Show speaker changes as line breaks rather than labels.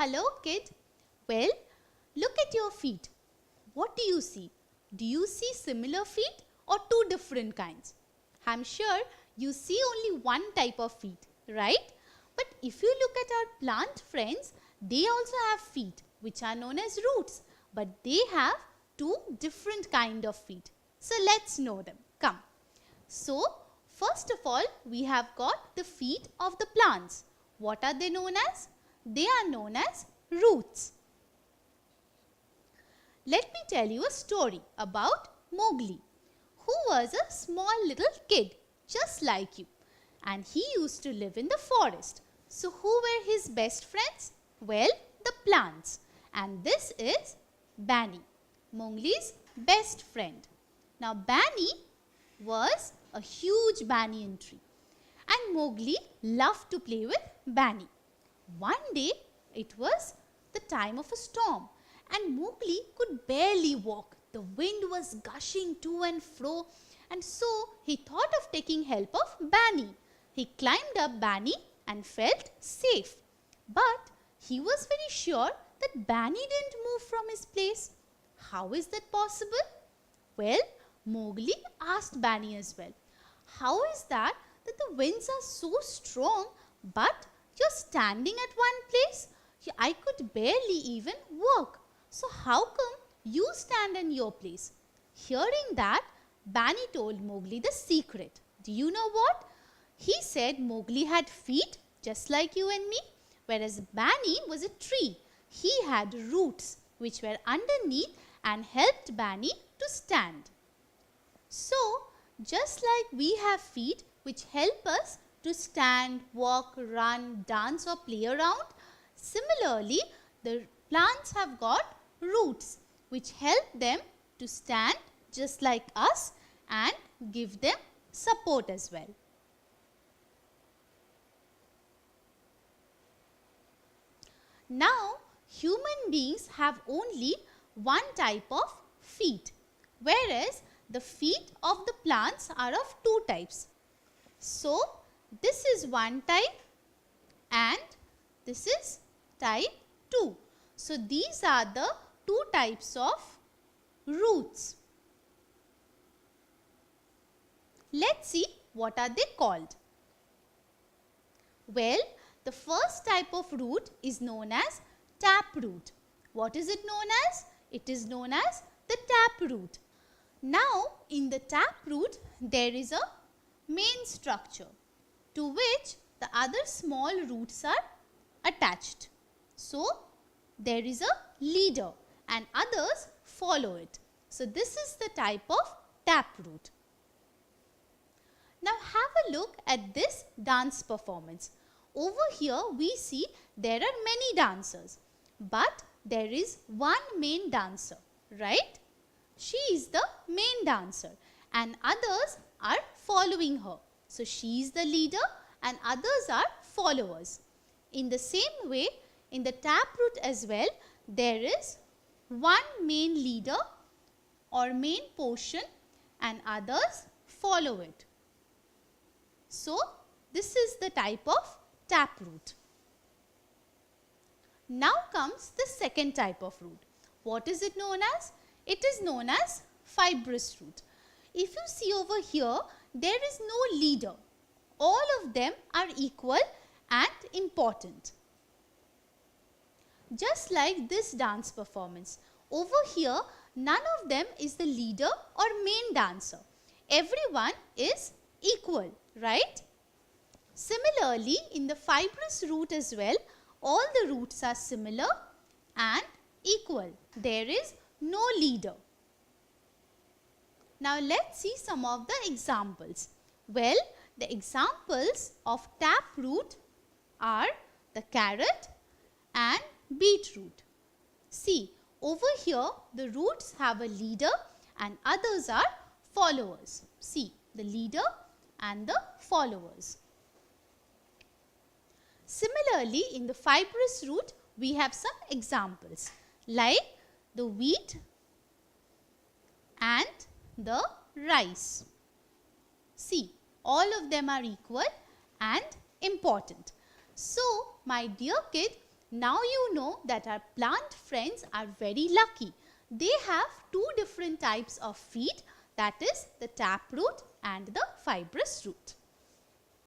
Hello kid. Well, look at your feet. What do you see? Do you see similar feet or two different kinds? I'm sure you see only one type of feet, right? But if you look at our plant friends, they also have feet which are known as roots, but they have two different kind of feet. So let's know them. Come. So first of all, we have got the feet of the plants. What are they known as? They are known as roots. Let me tell you a story about Mowgli, who was a small little kid just like you, and he used to live in the forest. So who were his best friends? Well, the plants, and this is Banny, Mowgli's best friend. Now Banny was a huge banyan tree, and Mowgli loved to play with Banny. One day it was the time of a storm, and Mowgli could barely walk. The wind was gushing to and fro, and so he thought of taking help of Banny. He climbed up Banny and felt safe. But he was very sure that Banny didn't move from his place. How is that possible? Well, Mowgli asked Banny as well. How is that the winds are so strong, but you're standing at one place? I could barely even walk. So how come you stand in your place? Hearing that, Banny told Mowgli the secret. Do you know what? He said Mowgli had feet just like you and me, whereas Banny was a tree. He had roots which were underneath and helped Banny to stand. So, just like we have feet which help us to stand, walk, run, dance or play around, similarly the plants have got roots which help them to stand just like us and give them support as well. Now, human beings have only one type of feet, whereas the feet of the plants are of two types. So, this is one type and this is type 2. So, these are the two types of roots. Let's see what are they called. Well, the first type of root is known as taproot. What is it known as? It is known as the taproot. Now, in the taproot, there is a main structure to which the other small roots are attached. So, there is a leader and others follow it. So, this is the type of taproot. Now, have a look at this dance performance. Over here, we see there are many dancers, but there is one main dancer, right? She is the main dancer and others are following her. So, she is the leader and others are followers. In the same way, in the taproot as well, there is one main leader or main portion and others follow it. So, this is the type of taproot. Now comes the second type of root. What is it known as? It is known as fibrous root. If you see over here, there is no leader. All of them are equal and important. Just like this dance performance. Over here, none of them is the leader or main dancer. Everyone is equal, right? Similarly, in the fibrous root as well, all the roots are similar and equal. There is no leader. Now, let's see some of the examples. Well, the examples of taproot are the carrot and beetroot. See, over here the roots have a leader and others are followers. See, the leader and the followers. Similarly, in the fibrous root, we have some examples like the wheat and the rice. See, all of them are equal and important. So, my dear kid, Now you know that our plant friends are very lucky. They have two different types of feet, that is the taproot and the fibrous root.